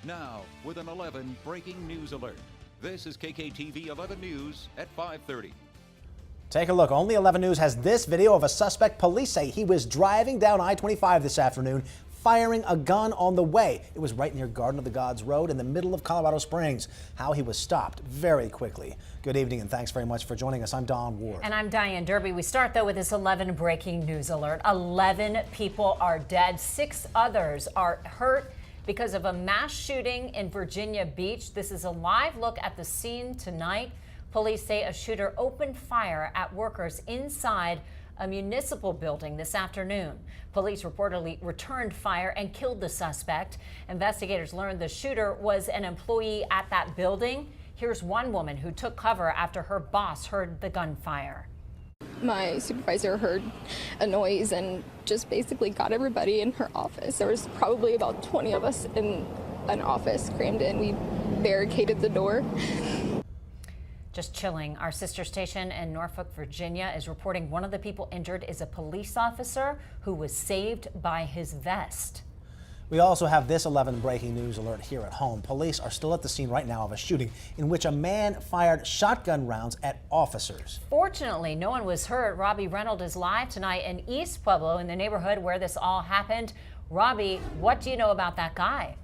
Now, with an 11 breaking news alert. This is KKTV 11 News at 5:30. Take a look. Only 11 News has this video of a suspect police say he was driving down I-25 this afternoon, firing a gun on the way. It was right near Garden of the Gods Road in the middle of Colorado Springs. How he was stopped very quickly. Good evening and thanks very much for joining us. I'm Don Ward. And I'm Diane Derby. We start though with this 11 breaking news alert. 11 people are dead. 6 others are hurt because of a mass shooting in Virginia Beach. This is a live look at the scene tonight. Police say a shooter opened fire at workers inside a municipal building this afternoon. Police reportedly returned fire and killed the suspect. Investigators learned the shooter was an employee at that building. Here's one woman who took cover after her boss heard the gunfire. My supervisor heard a noise and just basically got everybody in her office. There was probably about 20 of us in an office crammed in. We barricaded the door. Just chilling. Our sister station in Norfolk, Virginia is reporting one of the people injured is a police officer who was saved by his vest. We also have this 11 breaking news alert here at home. Police are still at the scene right now of a shooting in which a man fired shotgun rounds at officers. Fortunately, no one was hurt. Robbie Reynolds is live tonight in East Pueblo in the neighborhood where this all happened. Robbie, what do you know about that guy?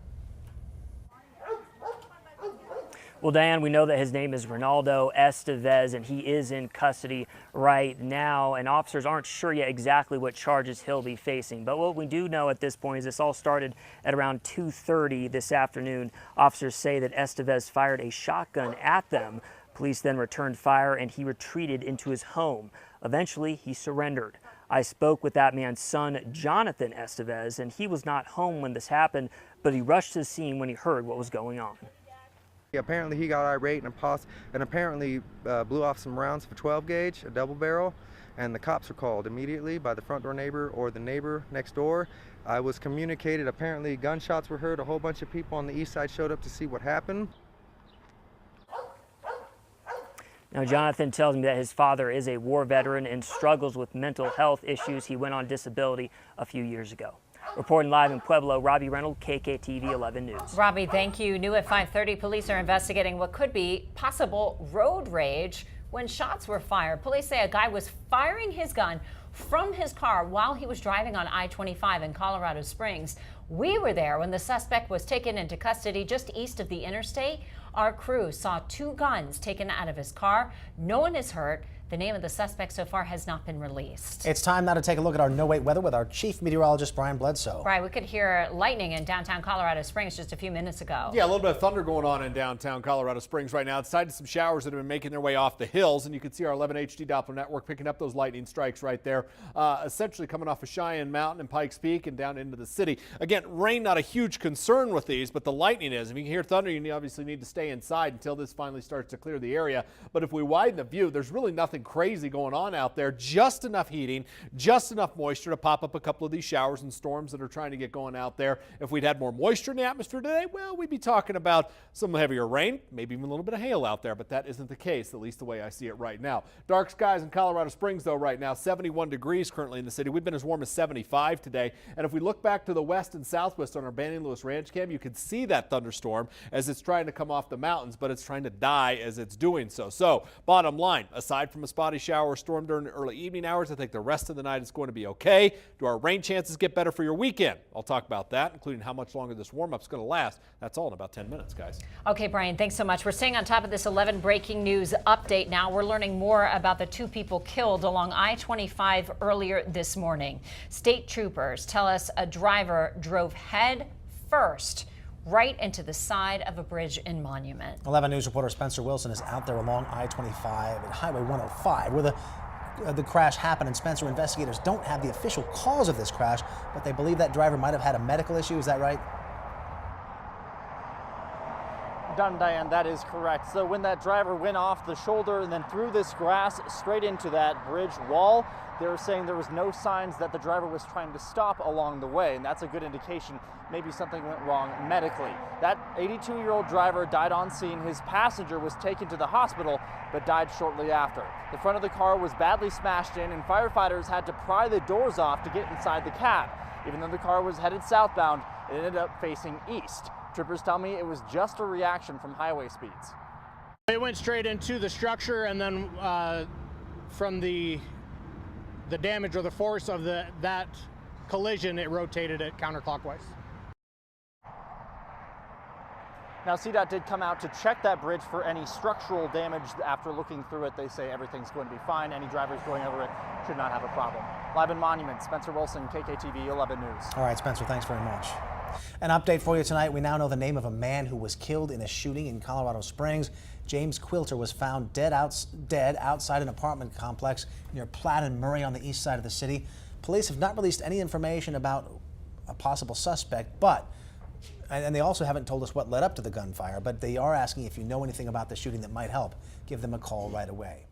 Well, Diane, we know that his name is Ronaldo Estevez, and he is in custody right now. And officers aren't sure yet exactly what charges he'll be facing. But what we do know at this point is this all started at around 2:30 this afternoon. Officers say that Estevez fired a shotgun at them. Police then returned fire, and he retreated into his home. Eventually, he surrendered. I spoke with that man's son, Jonathan Estevez, and he was not home when this happened, but he rushed to the scene when he heard what was going on. Apparently he got irate and apparently blew off some rounds of a 12 gauge, a double barrel, and the cops were called immediately by the front door neighbor or the neighbor next door. I was communicated, apparently gunshots were heard, a whole bunch of people on the east side showed up to see what happened. Now, Jonathan tells me that his father is a war veteran and struggles with mental health issues. He went on disability a few years ago. Reporting live in Pueblo, Robbie Reynolds, KKTV 11 News. Robbie, thank you. New at 5:30, police are investigating what could be possible road rage when shots were fired. Police say a guy was firing his gun from his car while he was driving on I-25 in Colorado Springs. We were there when the suspect was taken into custody just east of the interstate. Our crew saw 2 guns taken out of his car. No one is hurt. The name of the suspect so far has not been released. It's time now to take a look at our no-wait weather with our chief meteorologist, Brian Bledsoe. Right, we could hear lightning in downtown Colorado Springs just a few minutes ago. Yeah, a little bit of thunder going on in downtown Colorado Springs right now. It's tied to some showers that have been making their way off the hills, and you can see our 11 HD Doppler network picking up those lightning strikes right there, essentially coming off of Cheyenne Mountain and Pikes Peak and down into the city. Again, rain not a huge concern with these, but the lightning is. If you can hear thunder, you obviously need to stay inside until this finally starts to clear the area. But if we widen the view, there's really nothing crazy going on out there. Just enough heating, just enough moisture to pop up a couple of these showers and storms that are trying to get going out there. If we'd had more moisture in the atmosphere today, well, we'd be talking about some heavier rain, maybe even a little bit of hail out there, but that isn't the case, at least the way I see it right now. Dark skies in Colorado Springs, though, right now, 71 degrees currently in the city. We've been as warm as 75 today. And if we look back to the west and southwest on our Banning Lewis Ranch cam, you can see that thunderstorm as it's trying to come off the mountains, but it's trying to die as it's doing so. So, bottom line, aside from a spotty shower or storm during the early evening hours, I think the rest of the night is going to be okay. Do our rain chances get better for your weekend? I'll talk about that, including how much longer this warm-up is going to last. That's all in about 10 minutes, guys. Okay, Brian, thanks so much. We're staying on top of this 11 breaking news update now. We're learning more about the 2 people killed along I-25 earlier this morning. State troopers tell us a driver drove head first right into the side of a bridge in Monument. 11 News reporter Spencer Wilson is out there along I-25 at Highway 105 where the crash happened. And Spencer, investigators don't have the official cause of this crash, but they believe that driver might have had a medical issue. Is that right? Don, Diane, that is correct. So when that driver went off the shoulder and then through this grass straight into that bridge wall, they were saying there was no signs that the driver was trying to stop along the way, and that's a good indication maybe something went wrong medically. That 82-year-old driver died on scene. His passenger was taken to the hospital but died shortly after. The front of the car was badly smashed in, and firefighters had to pry the doors off to get inside the cab. Even though the car was headed southbound, it ended up facing east. Troopers tell me it was just a reaction from highway speeds. It went straight into the structure, and then from the damage or the force of that collision, it rotated it counterclockwise. Now, CDOT did come out to check that bridge for any structural damage. After looking through it, they say everything's going to be fine. Any drivers going over it should not have a problem. Live in Monument, Spencer Wilson, KKTV 11 News. All right, Spencer, thanks very much. An update for you tonight. We now know the name of a man who was killed in a shooting in Colorado Springs. James Quilter was found dead outside an apartment complex near Platt and Murray on the east side of the city. Police have not released any information about a possible suspect, and they also haven't told us what led up to the gunfire, but they are asking if you know anything about the shooting that might help. Give them a call right away.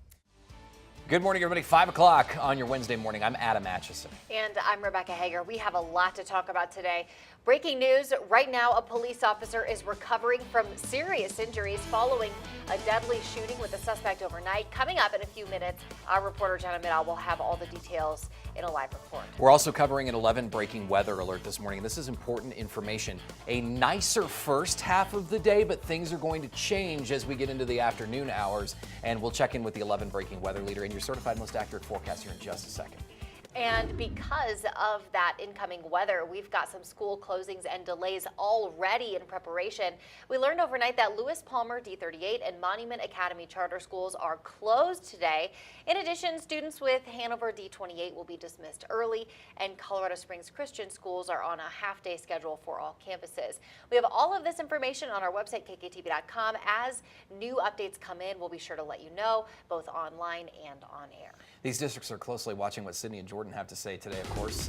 Good morning, everybody. 5 o'clock on your Wednesday morning. I'm Adam Atchison. And I'm Rebecca Hager. We have a lot to talk about today. Breaking news right now, a police officer is recovering from serious injuries following a deadly shooting with a suspect overnight. Coming up in a few minutes, our reporter Jenna Middahl will have all the details in a live report. We're also covering an 11 breaking weather alert this morning. This is important information. A nicer first half of the day, but things are going to change as we get into the afternoon hours. And we'll check in with the 11 breaking weather leader and your certified most accurate forecast here in just a second. And because of that incoming weather, we've got some school closings and delays already in preparation. We learned overnight that Lewis Palmer D38 and Monument Academy charter schools are closed today. In addition, students with Hanover D28 will be dismissed early, and Colorado Springs Christian schools are on a half-day schedule for all campuses. We have all of this information on our website, KKTV.com. As new updates come in, we'll be sure to let you know, both online and on air. These districts are closely watching what Sydney and Jordan have to say today, of course,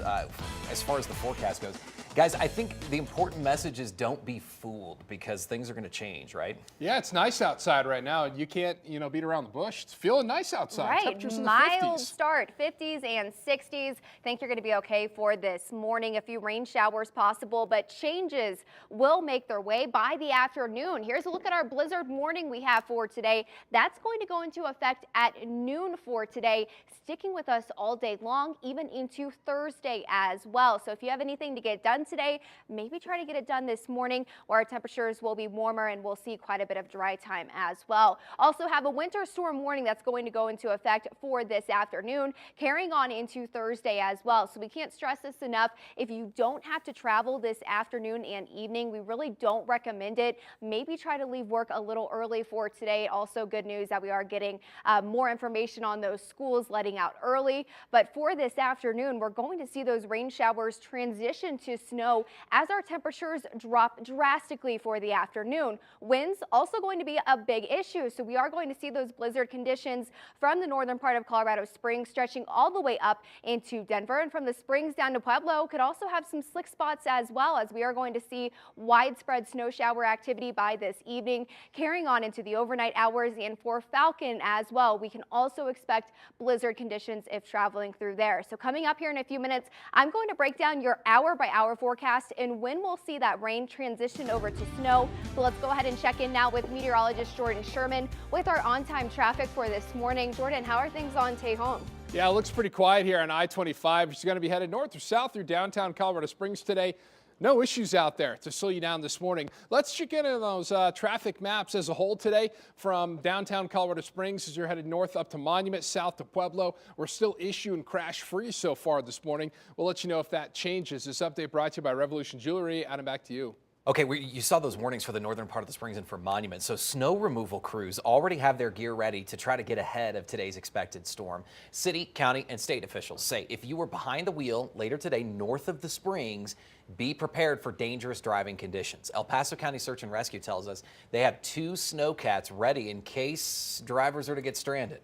as far as the forecast goes. Guys, I think the important message is don't be fooled because things are going to change, right? Yeah, it's nice outside right now. You can't, beat around the bush. It's feeling nice outside. Right, Temperatures in the mild 50s. start, 50s and 60s. Think you're going to be okay for this morning. A few rain showers possible, but changes will make their way by the afternoon. Here's a look at our blizzard warning we have for today. That's going to go into effect at noon for today, sticking with us all day long, even into Thursday as well. So if you have anything to get done today, maybe try to get it done this morning where our temperatures will be warmer and we'll see quite a bit of dry time as well. Also have a winter storm warning that's going to go into effect for this afternoon, carrying on into Thursday as well. So we can't stress this enough. If you don't have to travel this afternoon and evening, we really don't recommend it. Maybe try to leave work a little early for today. Also good news that we are getting more information on those schools letting out early. But for this afternoon, we're going to see those rain showers transition to snow as our temperatures drop drastically for the afternoon. Winds also going to be a big issue. So we are going to see those blizzard conditions from the northern part of Colorado Springs stretching all the way up into Denver, and from the Springs down to Pueblo could also have some slick spots as well, as we are going to see widespread snow shower activity by this evening, carrying on into the overnight hours. And for Falcon as well, we can also expect blizzard conditions if traveling through there. So coming up here in a few minutes, I'm going to break down your hour-by-hour forecast and when we'll see that rain transition over to snow. So let's go ahead and check in now with meteorologist Jordan Sherman with our on-time traffic for this morning. Jordan, how are things on Tejon? Yeah, it looks pretty quiet here on I-25. She's going to be headed north or south through downtown Colorado Springs today. No issues out there to slow you down this morning. Let's check in on those traffic maps as a whole today from downtown Colorado Springs as you're headed north up to Monument, south to Pueblo. We're still issue and crash free so far this morning. We'll let you know if that changes. This update brought to you by Revolution Jewelry. Adam, back to you. Okay, you saw those warnings for the northern part of the Springs and for Monument. So snow removal crews already have their gear ready to try to get ahead of today's expected storm. City, county, and state officials say if you were behind the wheel later today north of the Springs, be prepared for dangerous driving conditions. El Paso County Search and Rescue tells us they have 2 snowcats ready in case drivers are to get stranded.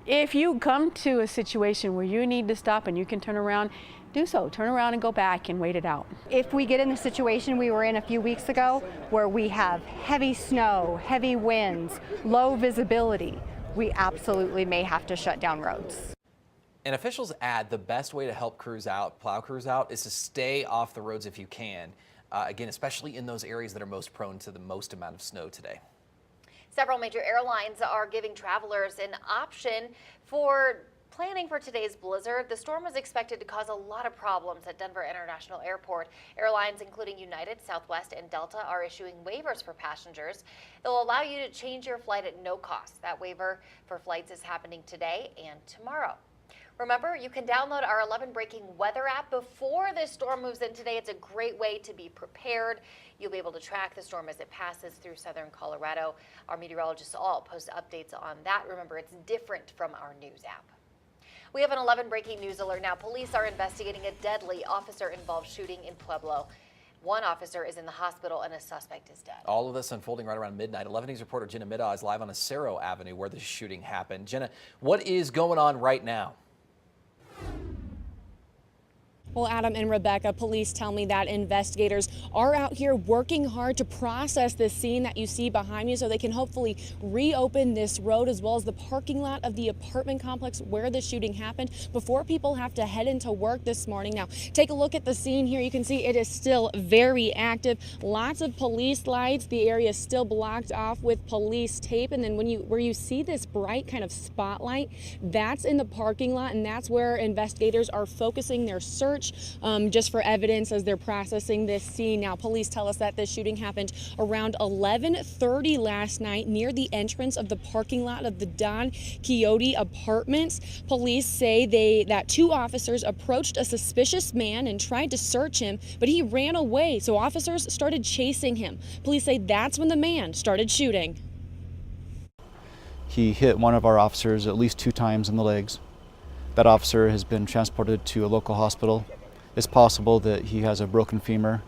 If you come to a situation where you need to stop and you can turn around, do so. Turn around and go back and wait it out. If we get in the situation we were in a few weeks ago where we have heavy snow, heavy winds, low visibility, we absolutely may have to shut down roads. And officials add the best way to help crews out, plow crews out, is to stay off the roads if you can. Again, especially in those areas that are most prone to the most amount of snow today. Several major airlines are giving travelers an option for Planning for today's blizzard, the storm is expected to cause a lot of problems at Denver International Airport. Airlines including United, Southwest, and Delta are issuing waivers for passengers. They'll allow you to change your flight at no cost. That waiver for flights is happening today and tomorrow. Remember, you can download our 11 Breaking Weather app before this storm moves in today. It's a great way to be prepared. You'll be able to track the storm as it passes through southern Colorado. Our meteorologists all post updates on that. Remember, it's different from our news app. We have an 11 breaking news alert now. Police are investigating a deadly officer-involved shooting in Pueblo. One officer is in the hospital and a suspect is dead. All of this unfolding right around midnight. 11 News reporter Jenna Middaugh is live on Acero Avenue where the shooting happened. Jenna, what is going on right now? Well, Adam and Rebecca, police tell me that investigators are out here working hard to process this scene that you see behind you so they can hopefully reopen this road as well as the parking lot of the apartment complex where the shooting happened before people have to head into work this morning. Now, take a look at the scene here. You can see it is still very active. Lots of police lights. The area is still blocked off with police tape. And then where you see this bright kind of spotlight, that's in the parking lot, and that's where investigators are focusing their search just for evidence as they're processing this scene. Now, police tell us that this shooting happened around 11:30 last night near the entrance of the parking lot of the Don Quixote Apartments. Police say that two officers approached a suspicious man and tried to search him, but he ran away, so officers started chasing him. Police say that's when the man started shooting. He hit one of our officers at least 2 times in the legs. That officer has been transported to a local hospital. It's possible that he has a broken femur.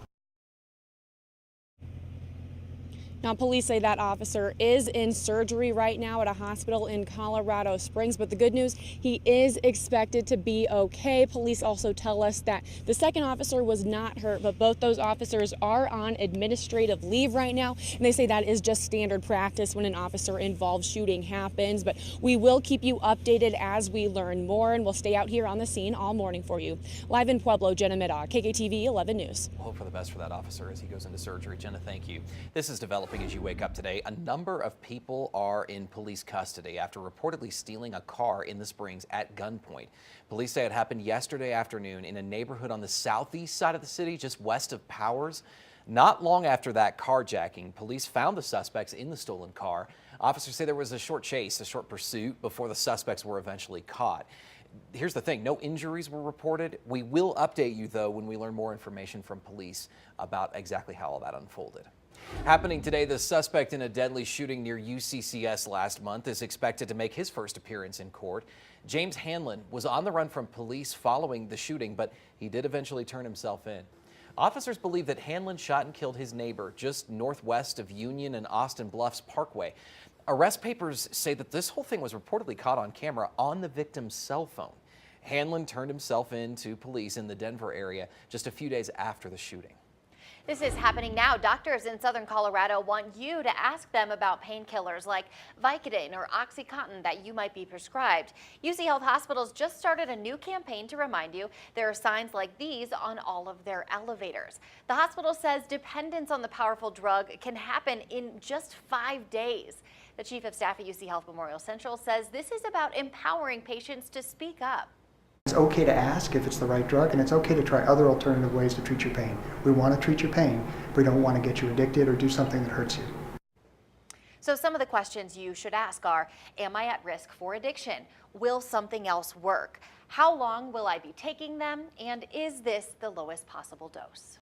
Now, police say that officer is in surgery right now at a hospital in Colorado Springs, but the good news, he is expected to be okay. Police also tell us that the second officer was not hurt, but both those officers are on administrative leave right now, and they say that is just standard practice when an officer-involved shooting happens. But we will keep you updated as we learn more, and we'll stay out here on the scene all morning for you. Live in Pueblo, Jenna Middaugh, KKTV 11 News. We'll hope for the best for that officer as he goes into surgery. Jenna, thank you. This is developing as you wake up today. A number of people are in police custody after reportedly stealing a car in the Springs at gunpoint. Police say it happened yesterday afternoon in a neighborhood on the southeast side of the city, just west of Powers. Not long after that carjacking, police found the suspects in the stolen car. Officers say there was a short chase, a short pursuit before the suspects were eventually caught. Here's the thing, no injuries were reported. We will update you, though, when we learn more information from police about exactly how all that unfolded. Happening today, the suspect in a deadly shooting near UCCS last month is expected to make his first appearance in court. James Hanlon was on the run from police following the shooting, but he did eventually turn himself in. Officers believe that Hanlon shot and killed his neighbor just northwest of Union and Austin Bluffs Parkway. Arrest papers say that this whole thing was reportedly caught on camera on the victim's cell phone. Hanlon turned himself in to police in the Denver area just a few days after the shooting. This is happening now. Doctors in southern Colorado want you to ask them about painkillers like Vicodin or OxyContin that you might be prescribed. UC Health Hospitals just started a new campaign to remind you there are signs like these on all of their elevators. The hospital says dependence on the powerful drug can happen in just 5 days. The chief of staff at UC Health Memorial Central says this is about empowering patients to speak up. It's okay to ask if it's the right drug, and it's okay to try other alternative ways to treat your pain. We want to treat your pain, but we don't want to get you addicted or do something that hurts you. So some of the questions you should ask are, am I at risk for addiction? Will something else work? How long will I be taking them? And is this the lowest possible dose?